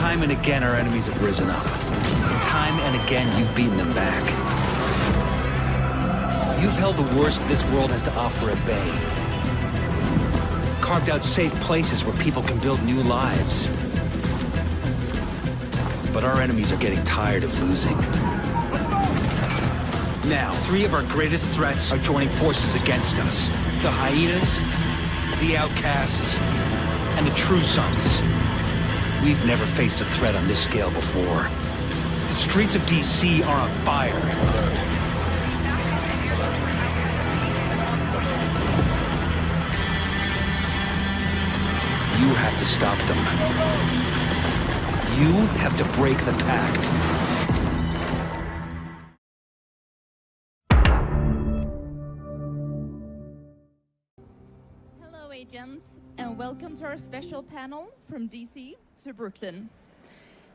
Time and again, our enemies have risen up. Time and again, you've beaten them back. You've held the worst this world has to offer at bay. Carved out safe places where people can build new lives. But our enemies are getting tired of losing. Now, 3 of our greatest threats are joining forces against us. The Hyenas, the Outcasts, and the True Sons. We've never faced a threat on this scale before. The streets of DC are on fire. You have to stop them. You have to break the pact. Hello, agents, and welcome to our special panel from DC to Brooklyn.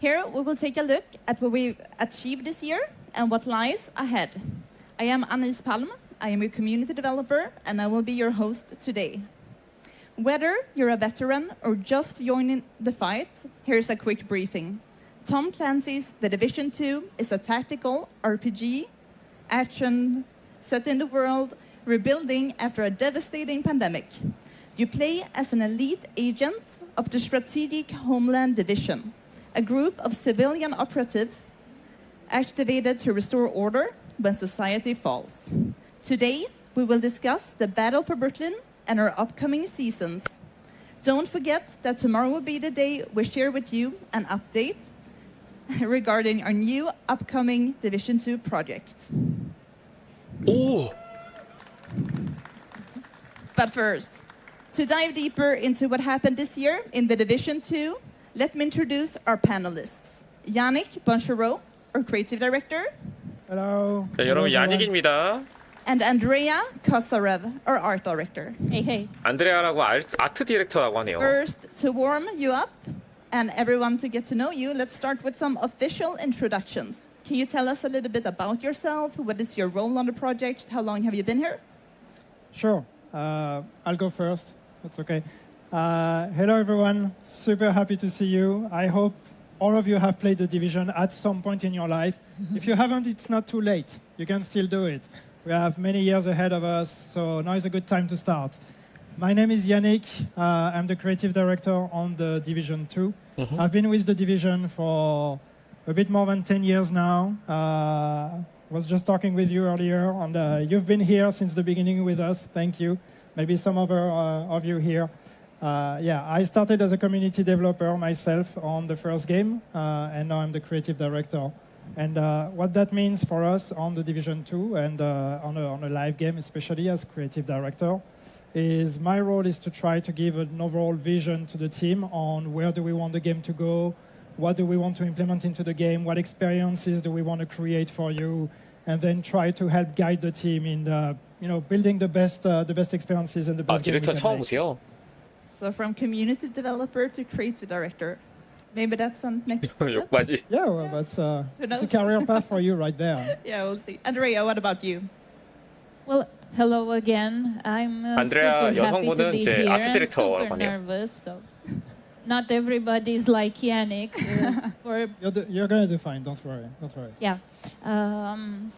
Here we will take a look at what we've achieved this year and what lies ahead. I am Anis Palm, I am a community developer, and I will be your host today. Whether you're a veteran or just joining the fight, here's a quick briefing. Tom Clancy's The Division 2 is a tactical RPG action set in the world rebuilding after a devastating pandemic. You play as an elite agent of the Strategic Homeland Division, a group of civilian operatives activated to restore order when society falls. Today, we will discuss the Battle for Brooklyn and our upcoming seasons. Don't forget that tomorrow will be the day we share with you an update regarding our new upcoming Division 2 project. 오! But first, to dive deeper into what happened this year in the Division 2, let me introduce our panelists. Yannick Bonchereau, our creative director. Hello. 네, 여러분 야닉입니다. And Andrea Kosarev, our art director. Hey, hey. 안드레아라고 아트 디렉터라고 하네요. First, to warm you up and everyone to get to know you, let's start with some official introductions. Can you tell us a little bit about yourself? What is your role on the project? How long have you been here? Sure. I'll go first. That's okay. Hello, everyone. Super happy to see you. I hope all of you have played The Division at some point in your life. If you haven't, it's not too late. You can still do it. We have many years ahead of us, so now is a good time to start. My name is Yannick. I'm the creative director on The Division 2. I've been with The Division for a bit more than 10 years now. Was just talking with you earlier, and you've been here since the beginning with us. Thank you. Maybe some other of you here. I started as a community developer myself on the first game, and now I'm the creative director. And what that means for us on The Division 2 and on a live game, especially as creative director, is my role is to try to give an overall vision to the team on where do we want the game to go, what do we want to implement into the game, what experiences do we want to create for you, and then try to help guide the team in building the best experiences and the 아, best game we 디렉터 can 처음 make. 보세요. So from community developer to creative director. Maybe that's some next step. 욕바지. Yeah, well, that's a knows? career path for you right there. Yeah, we'll see. Andrea, what about you? Well, hello again. I'm 안드레아 super happy to 여성분은 be 이제 here. 아트 I'm 디렉터라고 super 하네요. nervous, so not everybody's like Yannick. For You're gonna do fine. Don't worry. Don't worry. yeah,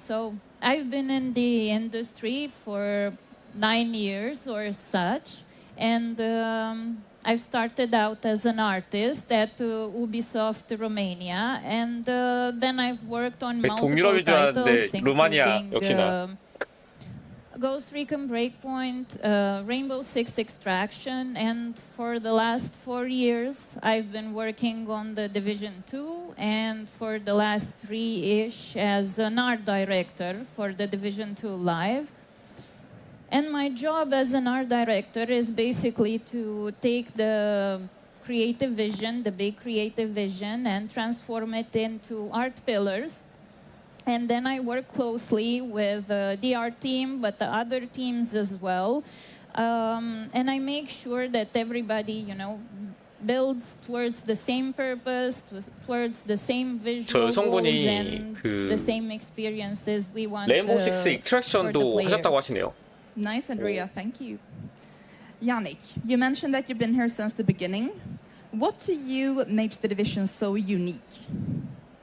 so I've been in the industry for 9 years or such, and I've started out as an artist at Ubisoft Romania, and then I've worked on multiple 동유럽인 줄 알았는데 titles, 루마니아 including 역시나. Ghost Recon Breakpoint, Rainbow Six Extraction, and for the last 4 years, I've been working on the Division 2, and for the last 3-ish as an art director for the Division 2 Live. And my job as an art director is basically to take the creative vision, the big creative vision, and transform it into art pillars. And then I work closely with the art team, but the other teams as well. And I make sure that everybody, builds towards the same purpose, towards the same visual goals 여성분이 and the same experiences we want 레인보우 식스 for the 익스트랙션도 players. 하셨다고 하시네요. Nice, Andrea. Thank you. Yannick, you mentioned that you've been here since the beginning. What to you makes the division so unique?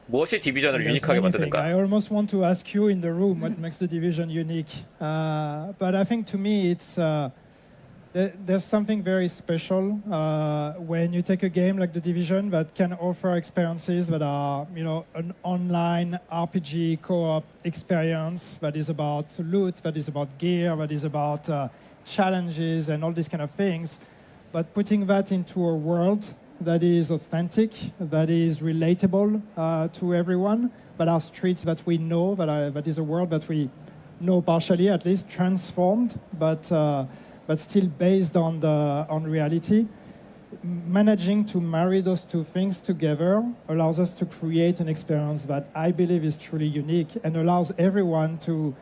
무엇이 디비전을 There's 유니크하게 many things. I 만드는가? almost want to ask you in the room what makes the division unique. But I think to me, it's there's something very special when you take a game like the Division that can offer experiences that are, an online RPG co-op experience that is about loot, that is about gear, that is about challenges and all these kind of things. But putting that into a world that is authentic, that is relatable to everyone, that are streets that we know, that is a world that we know partially, at least transformed, but still based on reality. Managing to marry those two things together allows us to create an experience that I believe is truly unique and allows everyone to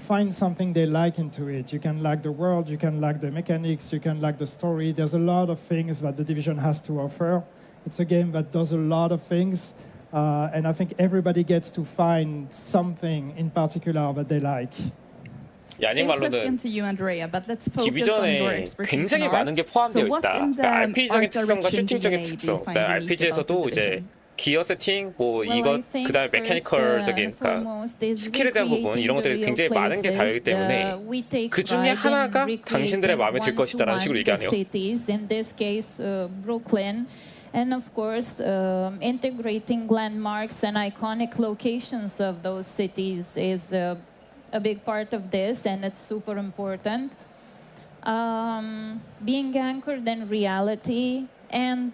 find something they like into it. You can like the world, you can like the mechanics, you can like the story. There's a lot of things that the Division has to offer. It's a game that does a lot of things, and I think everybody gets to find something in particular that they like. 야닝 Same question 말로는 to you, Andrea, but let's focus on your 디비전에 expertise 굉장히 in 많은 게 art. 포함되어 So what 있다. in the 그러니까 RPG적인 art 특성과 direction 슈팅적인 DNA do you 특성. find 그러니까 unique RPG에서도 about the 이제 Division? 기어 세팅, 뭐 Well, 이것 I think 그다음에 first, 메카니컬적인 그러니까 foremost is 스킬에 대한 부분 recreating 이런 것들이 the real 굉장히 많은 게 다르기 places. 때문에 We take 그 중에 pride in 하나가 당신들의 마음에 들 recreating 것이다라는 식으로 one-to-one 얘기하네요. the cities, in this case Brooklyn, and of course integrating landmarks and iconic locations of those cities is a big part of this, and it's super important. Being anchored in reality and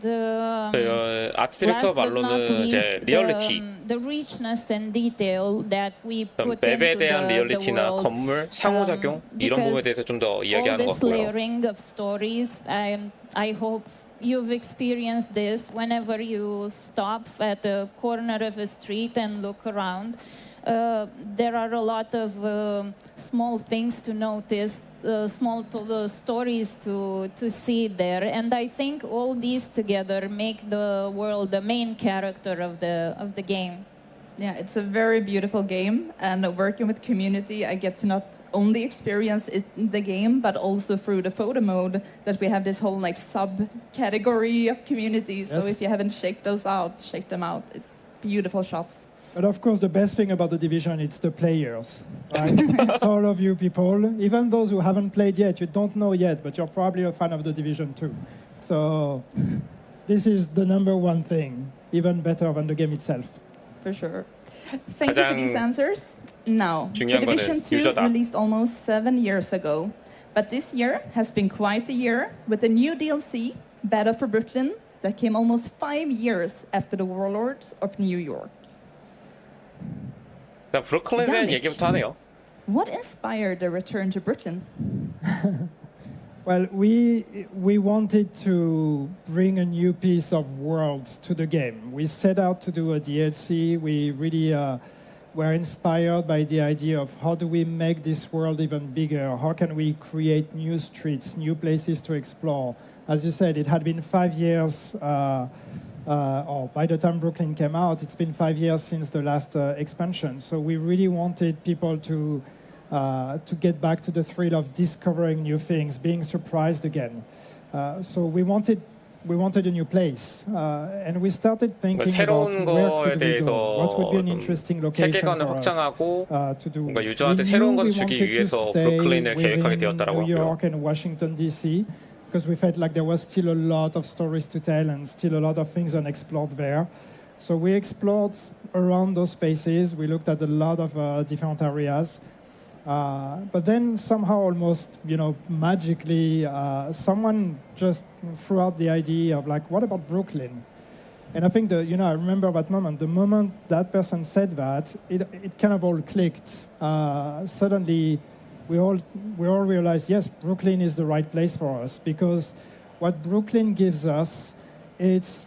아트 디렉터 말로는 이제 리얼리티, the richness and detail that we put 맵에 into 대한 the 리얼리티나 world. 건물, 상호작용 이런 부분에 대해서 좀 더 All 이야기하는 것 this 같고요. layering of stories, I hope you've experienced this whenever you stop at the corner of a street and look around. There are a lot of small things to notice, small stories to see there, and I think all these together make the world the main character of the game. Yeah, it's a very beautiful game, and working with community, I get to not only experience it in the game, but also through the photo mode that we have this whole subcategory of communities. So Yes. if you haven't checked those out, check them out. It's beautiful shots. But of course, the best thing about the Division, it's the players. Right? It's all of you people, even those who haven't played yet, you don't know yet, but you're probably a fan of the Division too. So this is the number one thing, even better than the game itself. For sure. Thank you for these answers. Now, The 중요한 거는 Division 2 유저다. released almost 7 years ago, but this year has been quite a year with a new DLC, Battle for Brooklyn, that came almost 5 years after the Warlords of New York. 그냥 브루클린에 대한 야닉. 얘기부터 하네요. What inspired the return to Brooklyn? Well, we wanted to bring a new piece of world to the game. We set out to do a DLC. We really were inspired by the idea of how do we make this world even bigger? How can we create new streets, new places to explore? As you said, it had been 5 years, or by the time Brooklyn came out, it's been 5 years since the last expansion. So we really wanted people to get back to the thrill of discovering new things, being surprised again. So we wanted a new place, and we started thinking about 새로운 where 거에 could we 대해서 go? What would be an 좀 interesting location 세계관을 for us 확장하고 to do? 뭔가 유저한테 We 새로운 knew 것을 we 주기 wanted to 위해서 stay 브루클린을 계획하게 within 되었다라고 New 하고요. York and Washington D.C. because we felt like there was still a lot of stories to tell and still a lot of things unexplored there. So we explored around those spaces. We looked at a lot of different areas. But then somehow almost, magically, someone just threw out the idea of what about Brooklyn? And I think I remember that moment. The moment that person said that, it kind of all clicked. Suddenly, we all realized, yes, Brooklyn is the right place for us, because what Brooklyn gives us, it's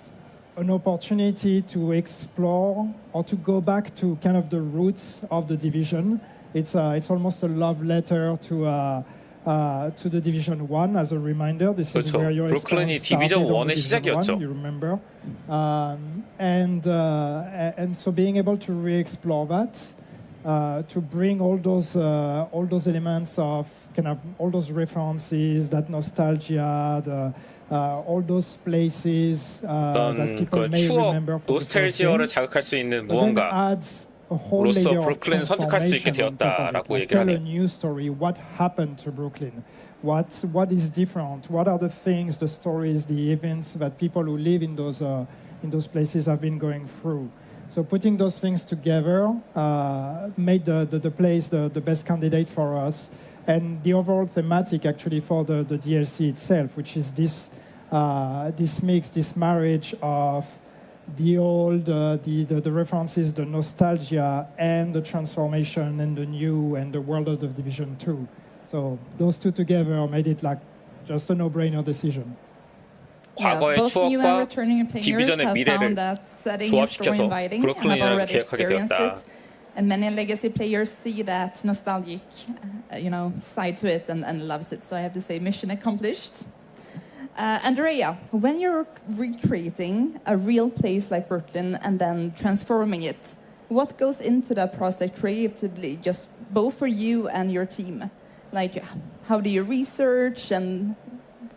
an opportunity to explore or to go back to kind of the roots of the Division. It's almost a love letter to the Division 1 as a reminder. This is 그렇죠. where your 브루클린이 experience 디비전 started on 1의 Division 1, 시작이었죠. you remember. And so being able to re-explore that, to bring all those elements of kind of all those references, that nostalgia, all those places that 어떤 people 그 may 추억, remember from the first game. 노스텔지어를 자극할 수 있는 But then 무언가 adds a whole 로서 layer of 브루클린을 선택할 수 있게 transformation on top of it. 되었다라고 Like, 얘기를 tell a 하네요. new story. What happened to Brooklyn? What is different? What are the things, the stories, the events that people who live in those places have been going through? So putting those things together made the place the best candidate for us, and the overall thematic actually for the DLC itself, which is this mix, this marriage of the old, the references, the nostalgia, and the transformation, and the new, and the world of the Division 2. So those two together made it like just a no-brainer decision. 과거의 both new and 추억과 returning players 디비전의 have 미래를 found that setting is so 조합시켜서 inviting and have 브루클린이라고 already 기획하게 experienced 되었다. it. And many legacy players see that nostalgic, side to it and loves it. So I have to say, mission accomplished. Andrea, when you're recreating a real place like Brooklyn and then transforming it, what goes into that process creatively, just both for you and your team? Like, how do you research and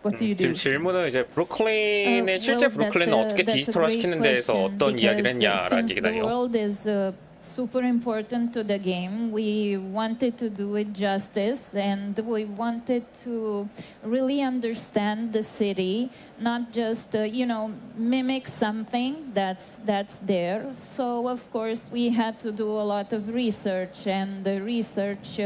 what do you do? 지금 질문은 이제 브루클린의 실제 브루클린을 어떻게 디지털화 시키는 데에서 어떤 이야기를 했냐라는 The 얘기네요. world is super important to the game. We wanted to do it justice, and we wanted to really understand the city, not just mimic something that's there. So of course we had to do a lot of research, and the research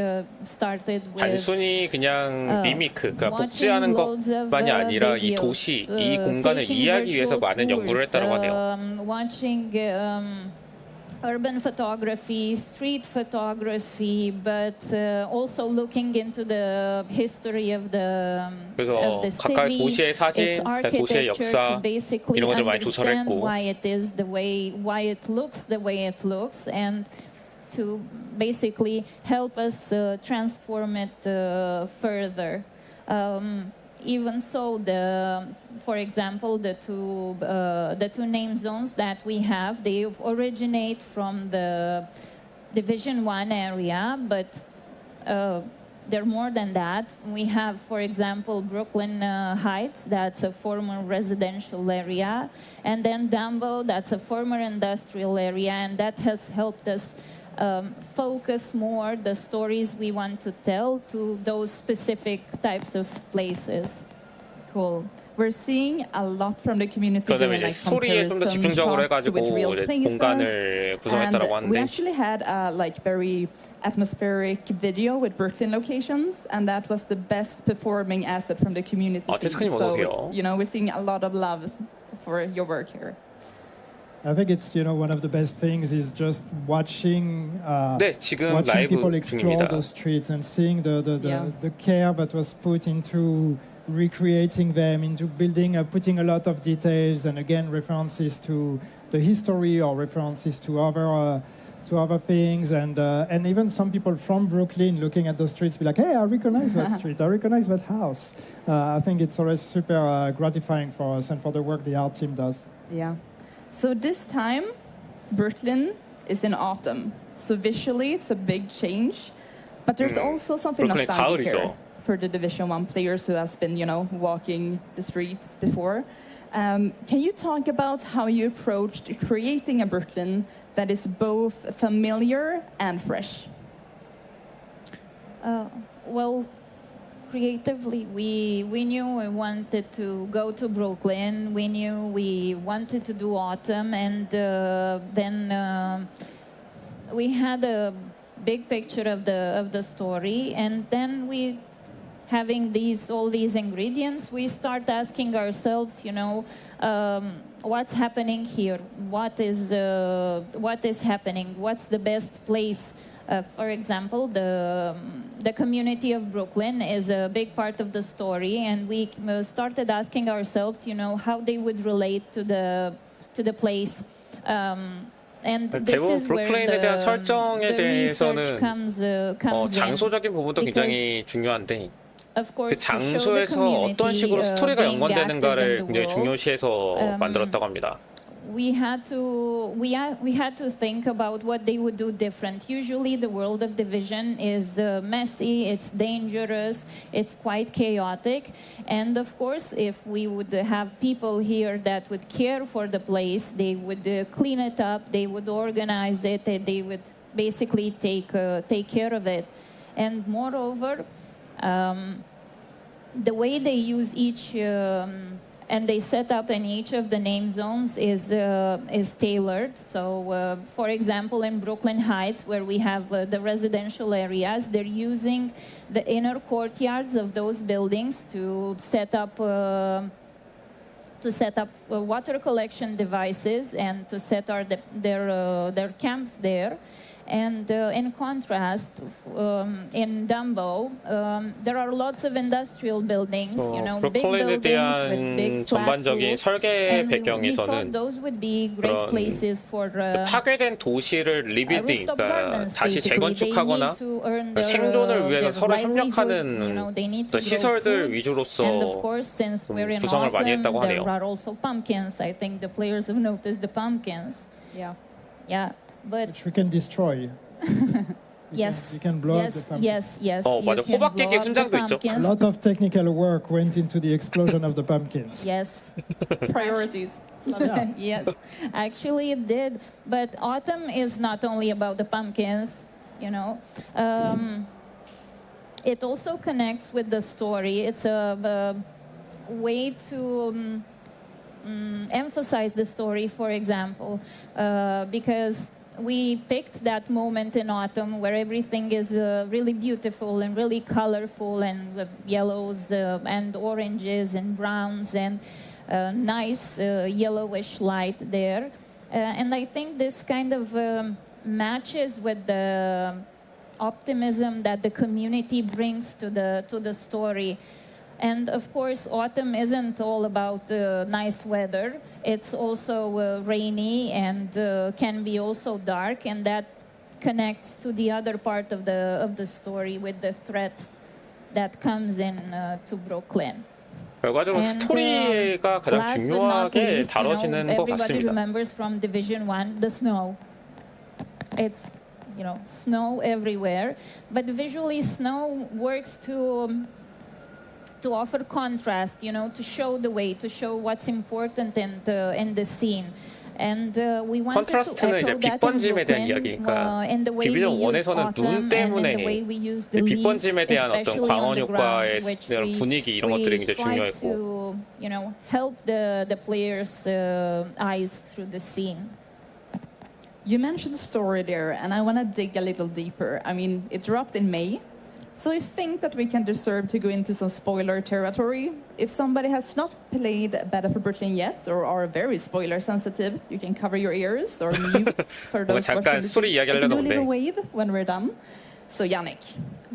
started with 단순히 그냥 미미크, 그러니까 복제하는 loads of, 것만이 아니라 이 videos, 도시, 이 공간을 taking 이해하기 위해서 virtual 많은 연구를 했다고 하네요. watching urban photography, street photography, but also looking into the history of the 각각 city, 도시의 사진, its 도시의 architecture, 역사 to basically 이런 것들 많이 understand 조사를 했고 why it is why it looks the way it looks, and to basically help us transform it further. Even so, for example, the two name zones that we have, they originate from the Division 1 area, but they're more than that. We have, for example, Brooklyn Heights, that's a former residential area, and then Dumbo, that's a former industrial area, and that has helped us focus more the stories we want to tell to those specific types of places. Cool. We're seeing a lot from the community 그러면 doing 이제 like 스토리에 좀 더 comparison 집중적으로 shots 해가지고 with real 이제 places. 공간을 구성했다라고 And we 하는데 actually had a like very atmospheric video with Brooklyn locations, and that was the best performing asset from the community. 테스크님 scene. 어서 So 오세요. we're seeing a lot of love for your work here. I think it's one of the best things is just watching 네, 지금 watching 라이브 people explore 중입니다. the streets and seeing Yeah. the care that was put into recreating them, into building, putting a lot of details, and again references to the history or references to other things, and even some people from Brooklyn looking at the streets be like, hey, I recognize that street, I recognize that house. I think it's always super gratifying for us and for the work the art team does. Yeah. So this time, Brooklyn is in autumn. So visually, it's a big change. But there's also something 브루클린 nostalgic here 가을이죠. for the Division 1 players who has been, walking the streets before. Can you talk about how you approached creating a Brooklyn that is both familiar and fresh? Well, creatively, we knew we wanted to go to Brooklyn. We knew we wanted to do autumn, and then we had a big picture of the story, and then we, having all these ingredients, we start asking ourselves, what's happening here? What is happening? What's the best place? For example, the community of Brooklyn is a big part of the story, and we started asking ourselves, how they would relate to the place. And this 대부분 is where 브루클린에 대한 설정에 the research 대해서는 comes in. 장소적인 부분도 굉장히 중요한데 Of course, 그 to show the 장소에서 community, 어떤 식으로 스토리가 being active in 연관되는가를 the 굉장히 world, 중요시해서 만들었다고 합니다. we had to think about what they would do different. Usually, the world of Division is messy, it's dangerous, it's quite chaotic, and of course, if we would have people here that would care for the place, they would clean it up, they would organize it, and they would basically take care of it. And moreover, the way they use each and they set up in each of the name zones is tailored. So, for example, in Brooklyn Heights, where we have the residential areas, they're using the inner courtyards of those buildings to set up water collection devices and to set their camps there. And in contrast, in Dumbo, there are lots of industrial buildings, you know, big 브루클린에 buildings with 대한 big flat 전반적인 roofs. 설계 And we thought 배경에서는 those would be great 그런 places for 파괴된 도시를 리빌딩, rooftop 그러니까 gardens, 다시 basically. 재건축하거나 They need to earn their, 생존을 위해서 their 서로 livelihood, you 협력하는 know, they need to 어떤 grow 시설들 food. 위주로서 And of course, since we're in 구성을 많이 autumn, 했다고 there 하네요. are also pumpkins. I think the players have noticed the pumpkins. Yeah. Yeah, but Which we can destroy. yes, You can blow up the yes, pumpkin. yes. 어, you 맞아. can 호박깨기 blow up the 훈장도 있죠. A pumpkins. lot of technical work went into the explosion of the pumpkins. Yes, Priorities. Yeah. yes. Actually, it did. But autumn is not only about the pumpkins, you know. It also connects with the story. It's a way to emphasize the story, for example, because we picked that moment in autumn where everything is really beautiful and really colorful and with yellows and oranges and browns and nice yellowish light there. And I think this kind of matches with the optimism that the community brings to the story. And of course, autumn isn't all about nice weather. It's also rainy and can be also dark, and that connects to the other part of the story with the threat that comes in to Brooklyn. 결과적으로 And, 스토리가 가장 last but not 중요하게 least, you know, 다뤄지는 것 everybody 같습니다. remembers from Division 1 the snow. It's, you know, snow everywhere, but visually snow works to offer contrast, you know, to show the way, to show what's important in the scene. And we wanted to 컨트라스트는 이제 echo that in 빗번짐에 대한 Brooklyn, 이야기. 그러니까 in the way we 디비전 used 1에서는 눈 autumn and in 때문에 the way we used the 빗번짐에 leaves, 대한 어떤 especially 광원 on the 효과의 ground, which 이런 분위기 이런 것들이 we 굉장히 tried 중요했고 to, you know, help the players' eyes through the scene. You mentioned the story there, and I want to dig a little deeper. I mean, it dropped in May, so I think that we can deserve to go into some spoiler territory. If somebody has not played Battle for Brooklyn yet, or are very spoiler sensitive, you can cover your ears or mute for those 잠깐 watching. 스토리 I can do a 이야기하려는 little 건데 wave when we're done. So, Yannick,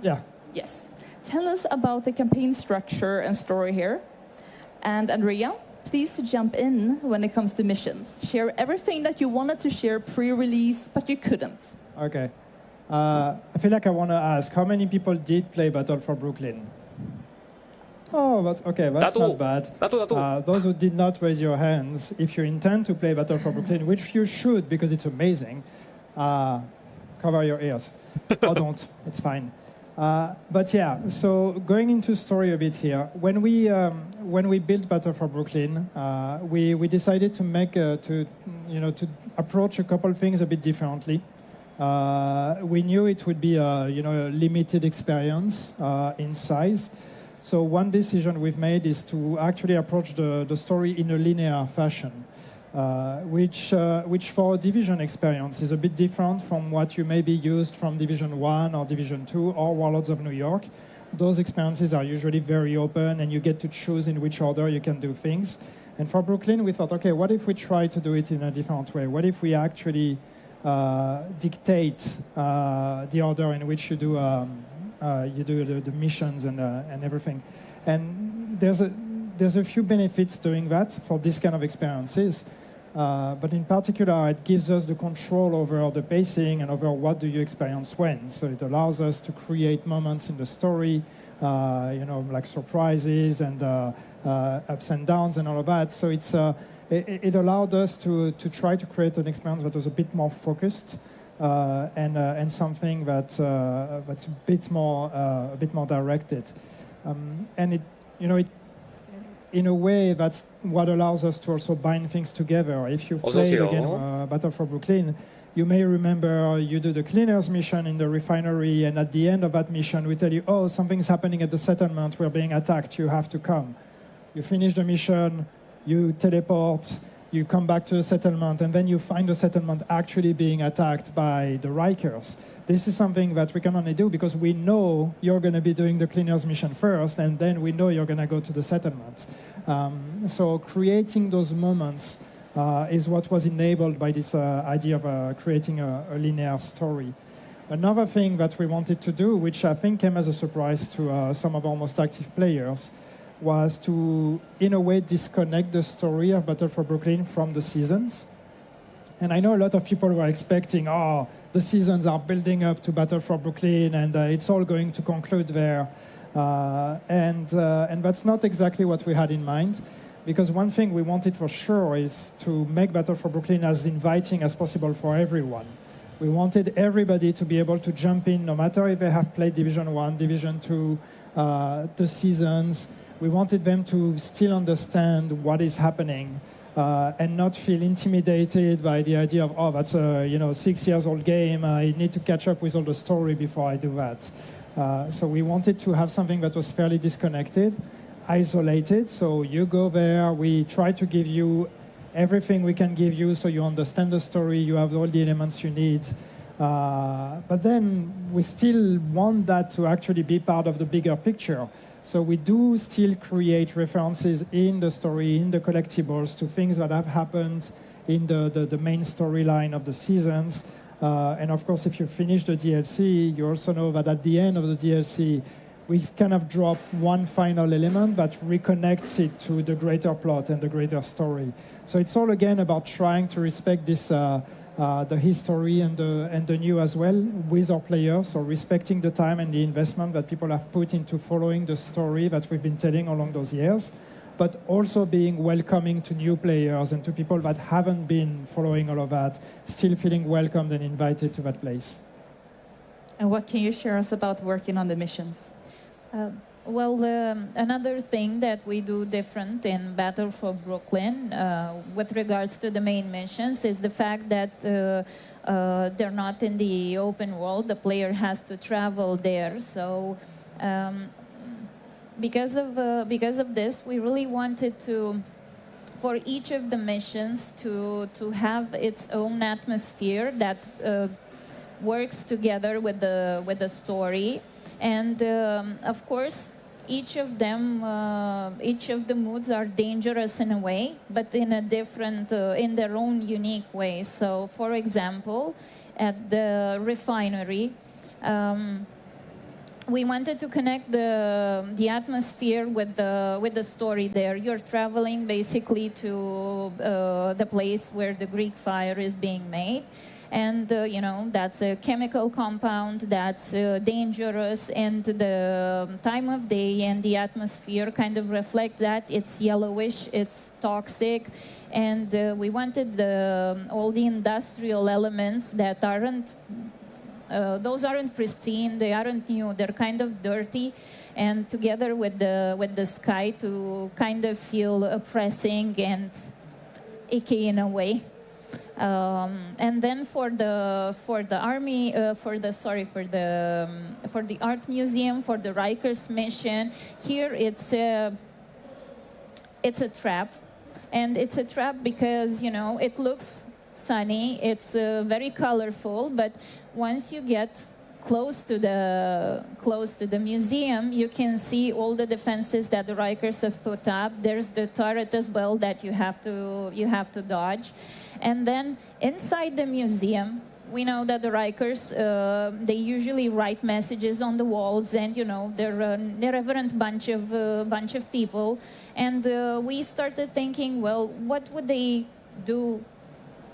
Yeah. yes, tell us about the campaign structure and story here. And Andrea, please jump in when it comes to missions. Share everything that you wanted to share pre-release, but you couldn't. Okay. I feel like I want to ask, how many people did play Battle for Brooklyn? Oh, that's okay. That's 나도, not bad. 나도. Those who did not raise your hands, if you intend to play Battle for Brooklyn, which you should because it's amazing, cover your ears. Or don't. It's fine. But yeah, so going into story a bit here, when we built Battle for Brooklyn, we decided to make to approach a couple things a bit differently. We knew it would be a limited experience in size. So one decision we've made is to actually approach the story in a linear fashion, which for a Division experience is a bit different from what you may be used from Division 1 or Division 2 or Warlords of New York. Those experiences are usually very open and you get to choose in which order you can do things. And for Brooklyn, we thought, okay, what if we try to do it in a different way? What if we actually dictate the order in which you do the missions and everything? And there's a few benefits doing that for this kind of experiences. But in particular, it gives us the control over the pacing and over what do you experience when. So it allows us to create moments in the story like surprises and ups and downs and all of that. So it allowed us to try to create an experience that was a bit more focused and something that's a bit more directed. And it in a way, that's what allows us to also bind things together. If you've played again Battle for Brooklyn, you may remember you do the cleaners mission in the refinery, and at the end of that mission, we tell you, oh, something's happening at the settlement, we're being attacked, you have to come. You finish the mission, you teleport, you come back to the settlement, and then you find the settlement actually being attacked by the Rikers. This is something that we can only do because we know you're going to be doing the cleaners mission first, and then we know you're going to go to the settlement. So creating those moments is what was enabled by this idea of creating a linear story. Another thing that we wanted to do, which I think came as a surprise to some of our most active players, was to, in a way, disconnect the story of Battle for Brooklyn from the seasons. And I know a lot of people were expecting, oh, the seasons are building up to Battle for Brooklyn, and it's all going to conclude there. And that's not exactly what we had in mind, because one thing we wanted for sure is to make Battle for Brooklyn as inviting as possible for everyone. We wanted everybody to be able to jump in, no matter if they have played Division 1, Division 2, the seasons. We wanted them to still understand what is happening and not feel intimidated by the idea of, oh, that's a 6-year-old game. I need to catch up with all the story before I do that. So we wanted to have something that was fairly disconnected, isolated. So you go there, we try to give you everything we can give you so you understand the story, you have all the elements you need. But then we still want that to actually be part of the bigger picture. So we do still create references in the story, in the collectibles, to things that have happened in the main storyline of the seasons. And of course, if you finish the DLC, you also know that at the end of the DLC, we've kind of dropped one final element that reconnects it to the greater plot and the greater story. So it's all, again, about trying to respect this the history and the new as well with our players, so respecting the time and the investment that people have put into following the story that we've been telling along those years, but also being welcoming to new players and to people that haven't been following all of that, still feeling welcomed and invited to that place. And what can you share us about working on the missions? Well, another thing that we do different in Battle for Brooklyn with regards to the main missions is the fact that they're not in the open world. The player has to travel there. So because of this, we really wanted to, for each of the missions, to have its own atmosphere that works together with the story. And of course, each of the moods are dangerous in a way, but in a different, in their own unique way. So, for example, at the refinery, we wanted to connect the atmosphere with the story there. You're traveling basically to the place where the Greek fire is being made. And, that's a chemical compound that's dangerous, and the time of day and the atmosphere kind of reflect that. It's yellowish, it's toxic, and we wanted all the industrial elements that those aren't pristine, they aren't new, they're kind of dirty, and together with the sky to kind of feel oppressing and icky in a way. And then for the art museum, for the Rikers mission, here it's a trap, and it's a trap because it looks sunny, it's very colorful, but once you get close to the museum, you can see all the defenses that the Rikers have put up. There's the turret as well that you have to dodge. And then inside the museum, we know that the Rikers, they usually write messages on the walls, and they're an irreverent bunch of people. And we started thinking, well, what would they do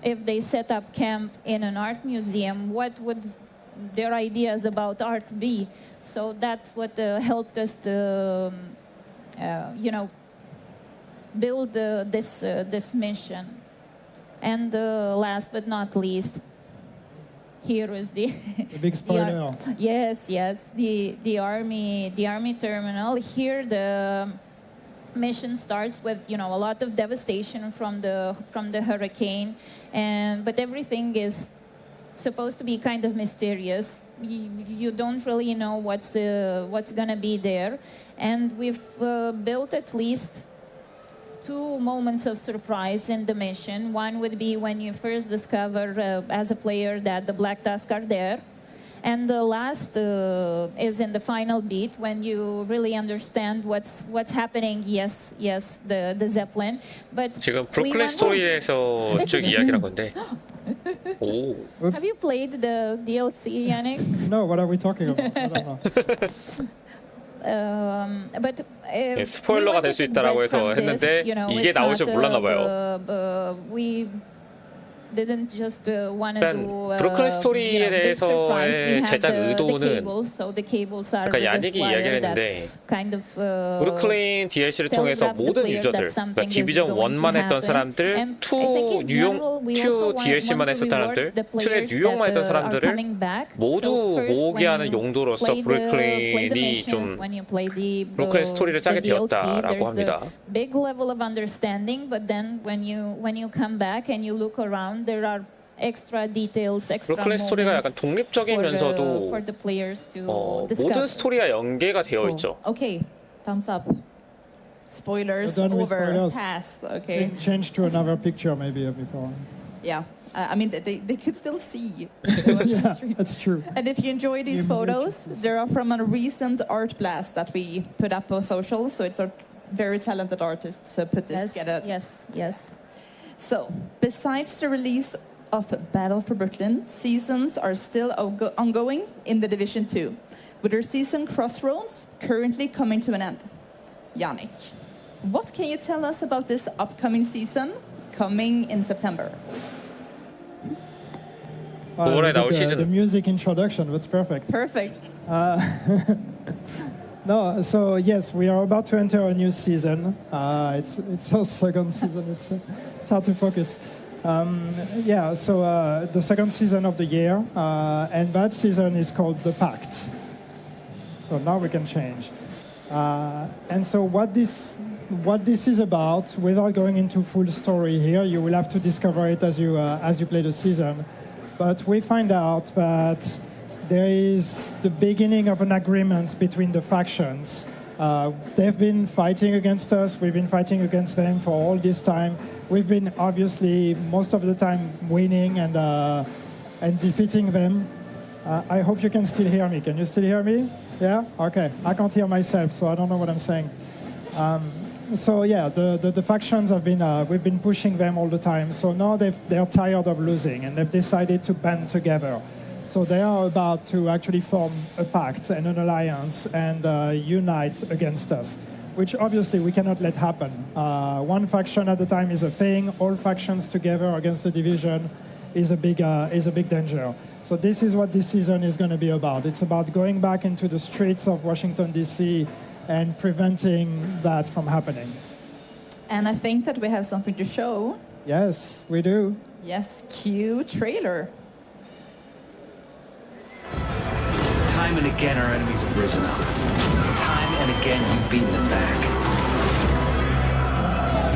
if they set up camp in an art museum? What would their ideas about art be. So that's what helped us to, build this mission. And last but not least, here is the The big spoiler. yes, the army terminal. Here the mission starts with a lot of devastation from the hurricane, but everything is supposed to be kind of mysterious. You don't really know what's gonna be there, and we've built at least 2 moments of surprise in the mission. One would be when you first discover as a player that the Black Tusk are there. And the last is in the final beat when you really understand what's happening. Yes, the Zeppelin. But 지금 we 브루클린 want- 스토리에서 쭉 이야기한 건데. 오. Oops. Have you played the DLC, Yannick? No, what are we talking about? I don't know. But 예, 스포일러가 될 수 있다라고 해서 했는데 이게 나올 줄 몰랐나 봐요. We didn't just want to 일단 do 브루클린 스토리에 big surprise. We 대해서의 had 제작 the 의도는 cables, so the cables are 아까 with this 야닉이 wire 이야기를 that 했는데 kind of 브루클린 DLC를 통해서 telegraphs the 모든 player 유저들, that 그러니까 something is 디비전 going to 1만 했던 happen. 사람들, And I think in general, we also 2 DLC만 want to 했던 사람들, reward the 2의 players 뉴욕만 that 했던 are 사람들을 coming back. 모두 So first, 모으게 when 하는 you 용도로서 play the 브루클린이 missions, 좀 when you play the 브루클린 스토리를 짜게 the DLC, 되었다라고 there's 합니다. the big level of understanding, but then when you come back and you look around, there are extra details, extra 브루클린 스토리가 약간 moments 독립적이면서도 for the players to 모든 discover. 스토리와 연계가 되어 있죠. Okay, thumbs up. Spoilers We're done with over, spoilers. past. Okay, Change to another picture maybe before. yeah. I mean, they could still see. if they watch the Yeah, stream. that's true. And if you enjoy these You photos, mentioned they are from a recent art blast that we put up on social. So it's our very talented artists put this together. Yes. So, besides the release of Battle for Brooklyn, seasons are still ongoing in the Division 2, with their season Crossroads currently coming to an end. Yannick, what can you tell us about this upcoming season coming in September? 9월에 나올 the 시즌. music introduction, that's perfect. Perfect. No, so yes, we are about to enter a new season. It's our second season. It's hard to focus. So the second season of the year, and that season is called The Pact. So now we can change. And so what this is about, without going into full story here, you will have to discover it as you play the season. But we find out that there is the beginning of an agreement between the factions. They've been fighting against us. We've been fighting against them for all this time. We've been obviously most of the time winning and defeating them. I hope you can still hear me. Can you still hear me? Yeah? Okay. I can't hear myself, so I don't know what I'm saying. The factions have been, we've been pushing them all the time. So now they're tired of losing and they've decided to band together. So they are about to actually form a pact and an alliance and unite against us, which obviously we cannot let happen. One faction at a time is a thing. All factions together against the division is a big danger. So this is what this season is going to be about. It's about going back into the streets of Washington, D.C. and preventing that from happening. And I think that we have something to show. Yes, we do. Yes, cue trailer. Time and again, our enemies have risen up. Time and again, you've beaten them back.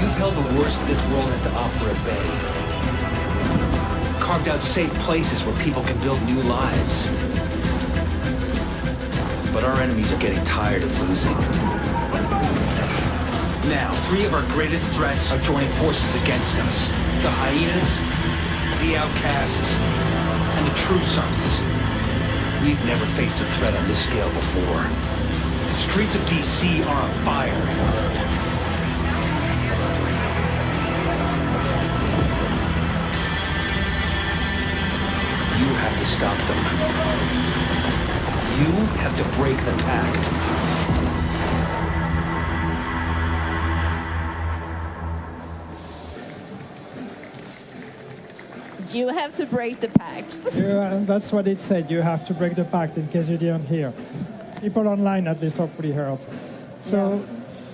You've held the worst this world has to offer at bay. Carved out safe places where people can build new lives. But our enemies are getting tired of losing. Now, 3 of our greatest threats are joining forces against us. The Hyenas, the Outcasts, and the True Sons. We've never faced a threat on this scale before. The streets of D.C. are on fire. You have to stop them. You have to break the pact. You have to break the pact. That's what it said. You have to break the pact, in case you didn't hear. People online at least hopefully heard. So,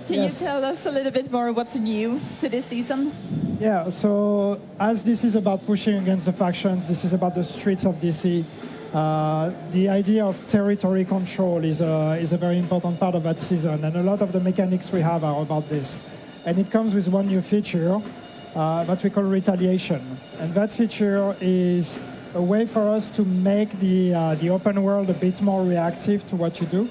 Can yes. you tell us a little bit more what's new to this season? Yeah, so as this is about pushing against the factions, this is about the streets of DC. The idea of territory control is a very important part of that season, and a lot of the mechanics we have are about this. And it comes with one new feature that we call retaliation. And that feature is a way for us to make the open world a bit more reactive to what you do.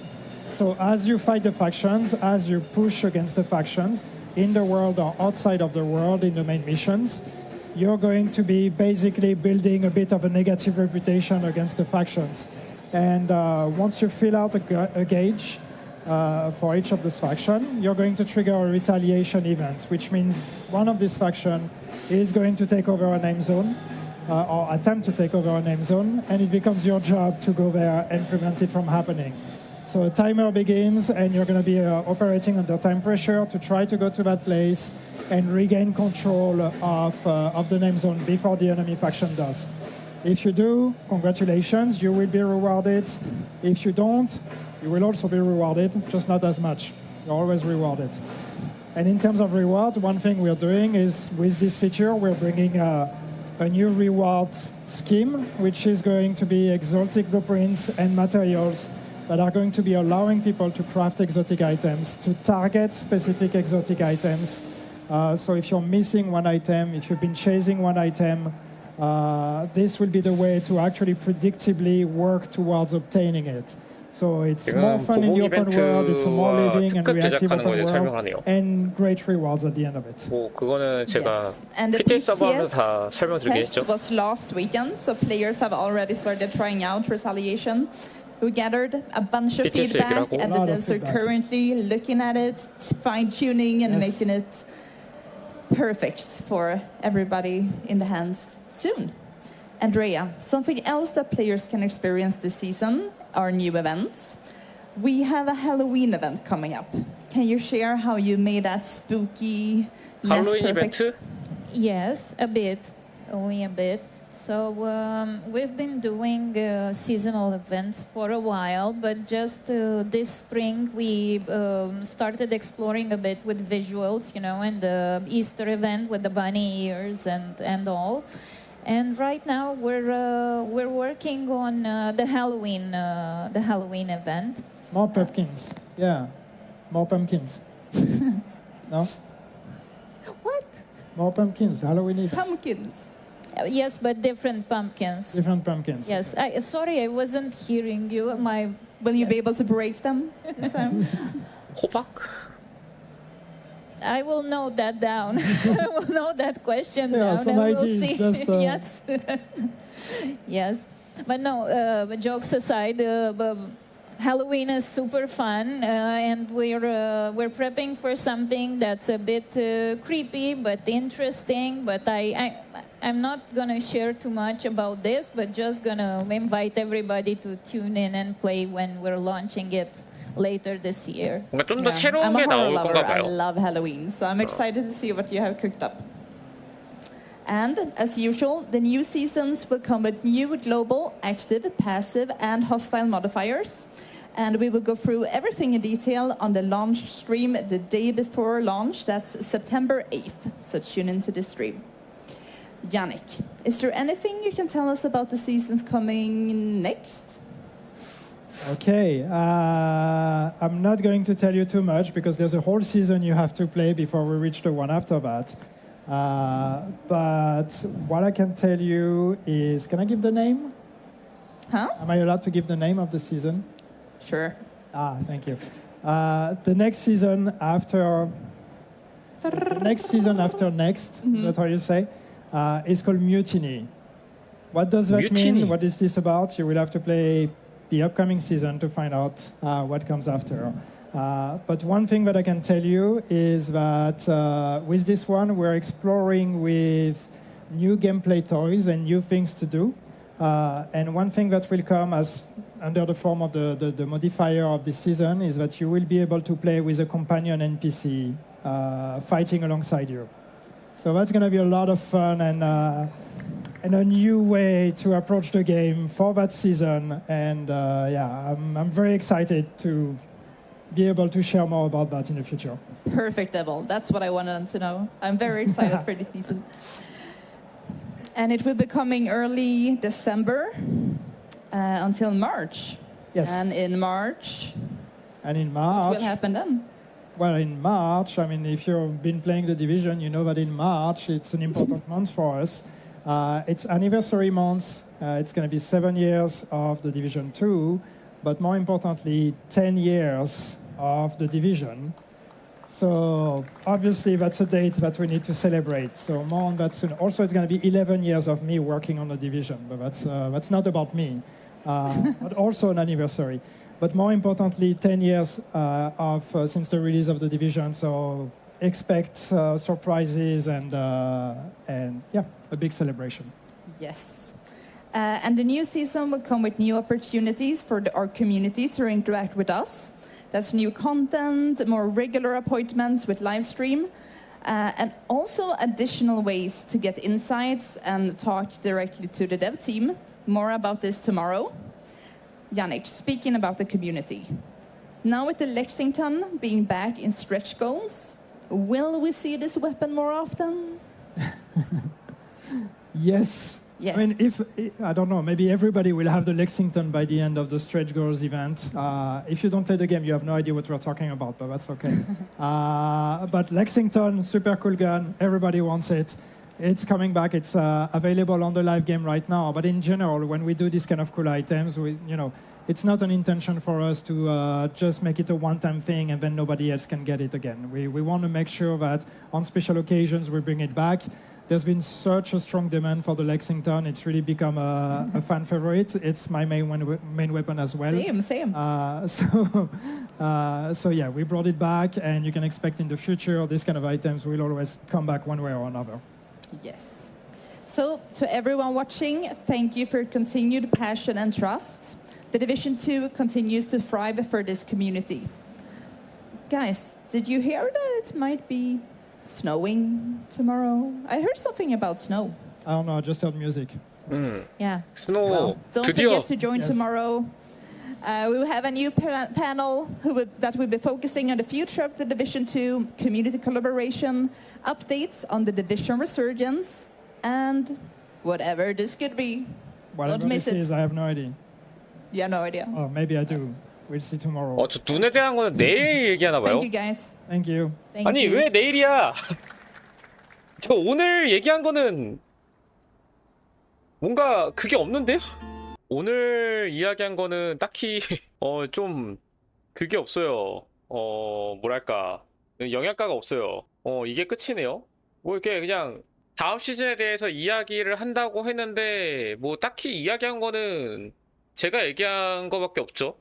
So as you fight the factions, as you push against the factions, in the world or outside of the world in the main missions, you're going to be basically building a bit of a negative reputation against the factions. And once you fill out a gauge for each of those factions, you're going to trigger a retaliation event, which means one of these factions is going to take over a name zone, or attempt to take over a name zone, and it becomes your job to go there and prevent it from happening. So a timer begins, and you're going to be operating under time pressure to try to go to that place and regain control of the name zone before the enemy faction does. If you do, congratulations, you will be rewarded. If you don't, you will also be rewarded, just not as much. You're always rewarded. And in terms of reward, one thing we're doing is, with this feature, we're bringing a new reward scheme, which is going to be exotic blueprints and materials that are going to be allowing people to craft exotic items, to target specific exotic items. So if you're missing one item, if you've been chasing one item, this will be the way to actually predictably work towards obtaining it. So it's more 지금 fun in the 보복 open world, it's a more 이벤트와 living and 특급 reactive 제작하는 거에 open 설명을 world, 하네요. and great rewards at the end of it. 뭐 그거는 제가 Yes. And the PTS 서버에서 다 PTS 설명드리긴 test 했죠. was last weekend, so players have already started trying out retaliation. We gathered a bunch of PTS feedback, 얘기를 하고. and A lot the of devs are feedback. currently looking at it, fine-tuning and Yes. making it perfect for everybody in the hands soon. Andrea, something else that players can experience this season are new events. We have a Halloween event coming up. Can you share how you made that spooky, less 할로윈 perfect? 이벤트? Yes, a bit, only a bit. So we've been doing seasonal events for a while, but just this spring we started exploring a bit with visuals, you know, and the Easter event with the bunny ears and all. And right now we're working on the Halloween event. More pumpkins, yeah. More pumpkins. No? What? More pumpkins, Halloween Eve. Pumpkins. Yes, but different pumpkins. Different pumpkins. Yes, sorry, I wasn't hearing you. Will you be able to break them this time? 호박? I will note that down. I will note that question Yeah, down, some and we'll ideas, see. just, Yes, yes. But no, jokes aside, Halloween is super fun, and we're prepping for something that's a bit creepy but interesting. But I'm not gonna share too much about this, but just gonna invite everybody to tune in and play when we're launching it later this year. 뭔가 좀 더 새로운 I'm a 게 horror 나올 lover. 건가 I 봐요. love Halloween, so I'm excited to see what you have cooked up. And as usual, the new seasons will come with new global, active, passive, and hostile modifiers. And we will go through everything in detail on the launch stream the day before launch. That's September 8th. So tune into this stream. Yannick, is there anything you can tell us about the seasons coming next? Okay, I'm not going to tell you too much because there's a whole season you have to play before we reach the one after that. But what I can tell you is, can I give the name? Huh? Am I allowed to give the name of the season? Sure. Thank you. The next season after next, is that how you say? Is called Mutiny. What does that Mutiny. mean? What is this about? You will have to play the upcoming season to find out what comes after. But one thing that I can tell you is that with this one, we're exploring with new gameplay toys and new things to do. And one thing that will come as under the form of the modifier of this season is that you will be able to play with a companion NPC fighting alongside you. So that's going to be a lot of fun, and and a new way to approach the game for that season. And I'm very excited to be able to share more about that in the future. Perfect, Devil. That's what I wanted to know. I'm very excited for this season. And it will be coming early December until March. Yes. And in March, And in what March, will happen then? well, in March, I mean, if you've been playing the division, you know that in March it's an important month for us. It's anniversary month. It's going to be 7 years of the Division 2, but more importantly, 10 years of the division. So obviously that's a date that we need to celebrate. So more on that soon. Also, it's going to be 11 years of me working on the division, but that's not about me, but also an anniversary. But more importantly, 10 years since the release of the division. So expect surprises and a big celebration. Yes. And the new season will come with new opportunities for our community to interact with us. That's new content, more regular appointments with live stream, and also additional ways to get insights and talk directly to the dev team. More about this tomorrow. Yannick, speaking about the community. Now with the Lexington being back in stretch goals, will we see this weapon more often? Yes. Yes. I mean, I don't know, maybe everybody will have the Lexington by the end of the Stretch Goals event. If you don't play the game, you have no idea what we're talking about, but that's okay. But Lexington, super cool gun. Everybody wants it. It's coming back. It's available on the live game right now. But in general, when we do these kind of cool items, it's not an intention for us to just make it a one-time thing and then nobody else can get it again. We want to make sure that on special occasions we bring it back. There's been such a strong demand for the Lexington. It's really become a fan favorite. It's my main weapon as well. Same. So yeah, we brought it back, and you can expect in the future these kind of items will always come back one way or another. Yes. So to everyone watching, thank you for your continued passion and trust. The Division 2 continues to thrive for this community. Guys, did you hear that it might be snowing tomorrow? I heard something about snow. I don't know, I just heard music. Yeah. 스노우 Well, don't 드디어 forget to join Yes. tomorrow. We will have a new panel that will be focusing on the future of the Division 2, community collaboration, updates on the Division resurgence, and whatever this could be. Whatever Don't miss this it. is, I have no idea. Yeah, no idea. Oh, maybe I do. We'll see tomorrow. 저 눈에 대한 거는 내일 얘기하나 봐요. Thank you, guys. Thank you. Thank 아니 you. 왜 내일이야? 저 오늘 얘기한 거는 뭔가 그게 없는데요? 오늘 이야기한 거는 딱히 좀 그게 없어요. 뭐랄까 영양가가 없어요. 이게 끝이네요. 뭐 이렇게 그냥 다음 시즌에 대해서 이야기를 한다고 했는데 뭐 딱히 이야기한 거는 제가 얘기한 거밖에 없죠.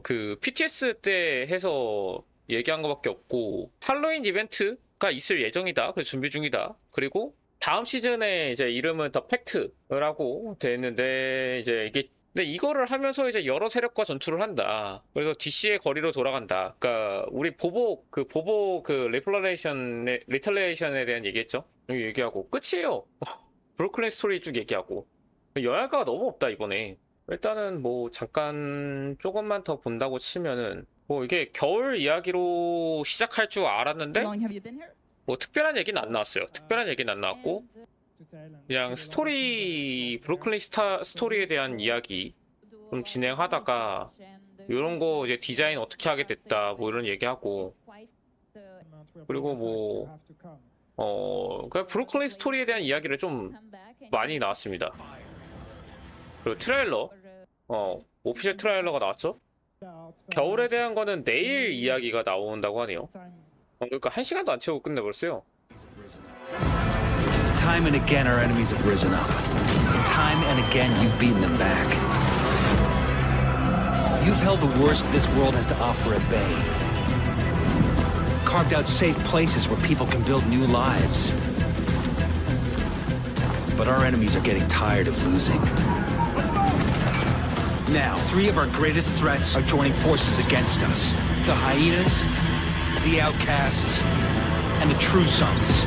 그 PTS 때 해서 얘기한 거밖에 없고 할로윈 이벤트가 있을 예정이다. 그래서 준비 중이다. 그리고 다음 시즌에 이제 이름은 더 팩트라고 돼 있는데 이제 이게 근데 이거를 하면서 이제 여러 세력과 전투를 한다. 그래서 DC의 거리로 돌아간다. 그러니까 우리 보복 리털레이션에 대한 얘기했죠. 여기 얘기하고 끝이에요. 브루클린 스토리 쭉 얘기하고 영향가가 너무 없다 이번에. 일단은 뭐 잠깐 조금만 더 본다고 치면은 뭐 이게 겨울 이야기로 시작할 줄 알았는데 How long have you been here? 뭐 특별한 얘기는 안 나왔어요. 특별한 얘기는 안 나왔고 그냥 스토리 브루클린 스토리에 대한 이야기 좀 진행하다가 이런 거 이제 디자인 어떻게 하게 됐다 뭐 이런 얘기하고 그리고 뭐 그냥 브루클린 스토리에 대한 이야기를 좀 많이 나왔습니다. 그리고 트레일러 오피셜 트레일러가 나왔죠. 겨울에 대한 거는 내일 이야기가 나온다고 하네요. 그러니까 1시간도 안 채우고 끝내버렸어요. Time and again, our enemies have risen up. Time and again, you've beaten them back. You've held the worst this world has to offer at bay. Carved out safe places where people can build new lives. But our enemies are getting tired of losing. Now, 3 of our greatest threats are joining forces against us. The Hyenas, the Outcasts, and the True Sons.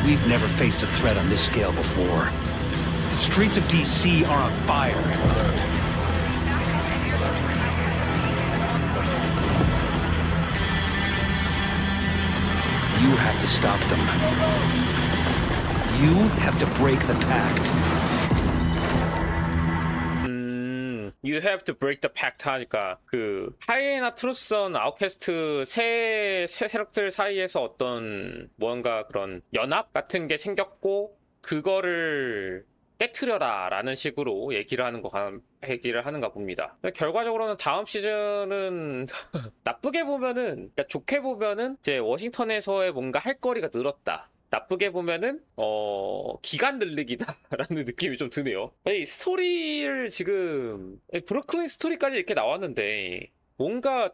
We've never faced a threat on this scale before. The streets of DC are on fire. You have to stop them. You have to break the pact. You have to break the pact 하니까 그 하이에나, 트루선, 아웃캐스트 세 세력들 사이에서 어떤 뭔가 그런 연합 같은 게 생겼고 그거를 깨트려라 라는 식으로 얘기를 하는가 봅니다. 결과적으로는 다음 시즌은 나쁘게 보면은, 그러니까 좋게 보면은 이제 워싱턴에서의 뭔가 할 거리가 늘었다. 나쁘게 보면은 기간 늘리기다라는 느낌이 좀 드네요. 이 스토리를 지금 브루클린 스토리까지 이렇게 나왔는데 뭔가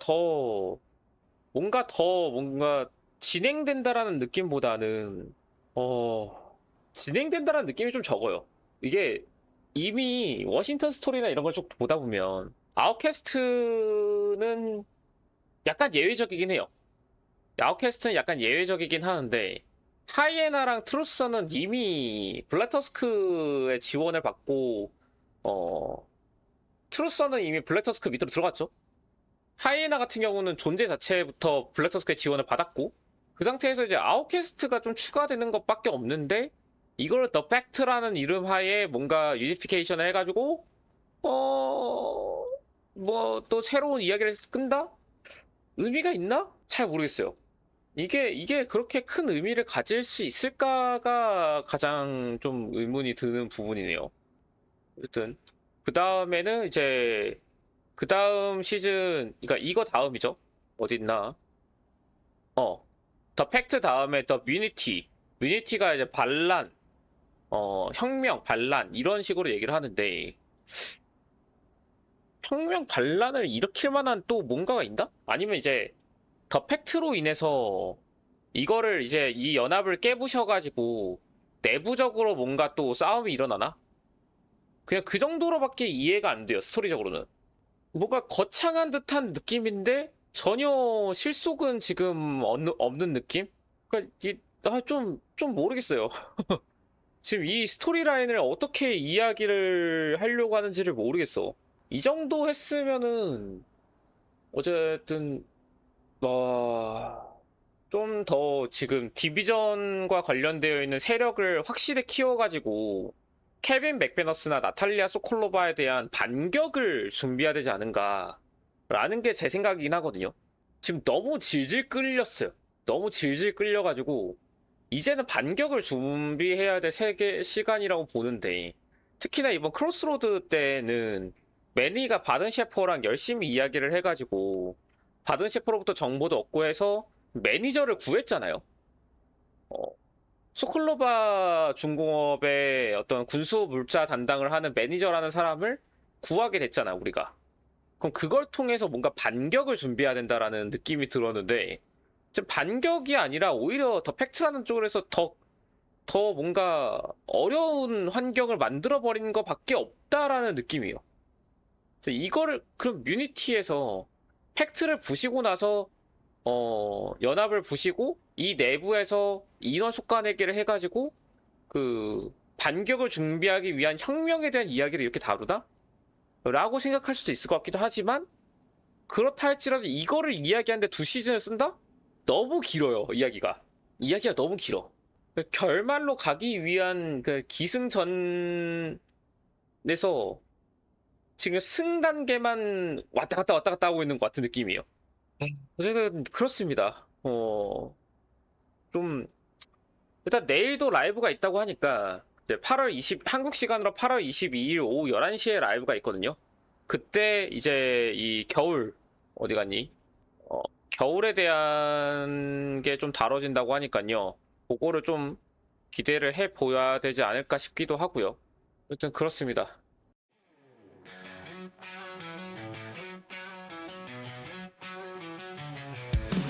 진행된다라는 느낌보다는 진행된다라는 느낌이 좀 적어요. 이게 이미 워싱턴 스토리나 이런 걸 쭉 보다 보면 아웃캐스트는 약간 예외적이긴 해요. 아웃캐스트는 약간 예외적이긴 하는데 하이에나랑 트루선은 이미 블랙터스크의 지원을 받고 트루선은 이미 블랙터스크 밑으로 들어갔죠. 하이에나 같은 경우는 존재 자체부터 블랙터스크의 지원을 받았고 그 상태에서 이제 아웃캐스트가 좀 추가되는 것밖에 없는데 이걸 더 팩트라는 이름 하에 뭔가 유니피케이션을 해가지고 뭐 또 새로운 이야기를 끈다? 의미가 있나? 잘 모르겠어요. 이게 그렇게 큰 의미를 가질 수 있을까가 가장 좀 의문이 드는 부분이네요. 어쨌든 그 다음에는 이제 그 다음 시즌, 그러니까 이거 다음이죠. 어딨나? 더 팩트 다음에 더 뮤니티가 이제 반란, 혁명, 반란 이런 식으로 얘기를 하는데 혁명, 반란을 일으킬 만한 또 뭔가가 있나? 아니면 이제 더 팩트로 인해서 이거를 이제 이 연합을 깨부셔가지고 내부적으로 뭔가 또 싸움이 일어나나? 그냥 그 정도로밖에 이해가 안 돼요, 스토리적으로는. 뭔가 거창한 듯한 느낌인데 전혀 실속은 지금 없는 느낌? 그러니까 좀 모르겠어요. 지금 이 스토리라인을 어떻게 이야기를 하려고 하는지를 모르겠어. 이 정도 했으면은 어쨌든 좀 더 지금 디비전과 관련되어 있는 세력을 확실히 키워가지고 케빈 맥베너스나 나탈리아 소콜로바에 대한 반격을 준비해야 되지 않은가 라는 게 제 생각이긴 하거든요. 지금 너무 질질 끌렸어요. 너무 질질 끌려가지고 이제는 반격을 준비해야 될 시간이라고 보는데 특히나 이번 크로스로드 때는 매니가 바든 셰퍼랑 열심히 이야기를 해가지고 바든 셰퍼로부터 정보도 얻고 해서 매니저를 구했잖아요. 소콜로바 중공업의 어떤 군수 물자 담당을 하는 매니저라는 사람을 구하게 됐잖아, 우리가. 그럼 그걸 통해서 뭔가 반격을 준비해야 된다라는 느낌이 들었는데 지금 반격이 아니라 오히려 더 팩트라는 쪽에서 더 뭔가 어려운 환경을 만들어버린 것밖에 없다라는 느낌이에요. 이거를 그럼 뮤니티에서 팩트를 부시고 나서 연합을 부시고 이 내부에서 인원 솎아내기를 해가지고 그 반격을 준비하기 위한 혁명에 대한 이야기를 이렇게 다루다? 라고 생각할 수도 있을 것 같기도 하지만 그렇다 할지라도 이거를 이야기하는데 2시즌을 쓴다? 너무 길어요, 이야기가 너무 길어. 결말로 가기 위한 그 기승전에서 지금 승 단계만 왔다 갔다 하고 있는 것 같은 느낌이에요. 어쨌든 그렇습니다. 좀 일단 내일도 라이브가 있다고 하니까 이제 한국 시간으로 8월 22일 오후 11시에 라이브가 있거든요. 그때 이제 이 겨울 어디 갔니? 겨울에 대한 게 좀 다뤄진다고 하니까요. 그거를 좀 기대를 해 보여야 되지 않을까 싶기도 하고요. 어쨌든 그렇습니다.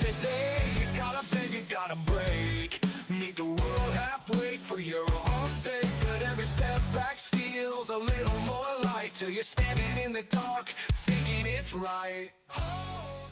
They say you gotta bend, you gotta break. Meet the world halfway for your own sake. But every step back steals a little more light till you're standing in the dark, thinking it's right. Oh.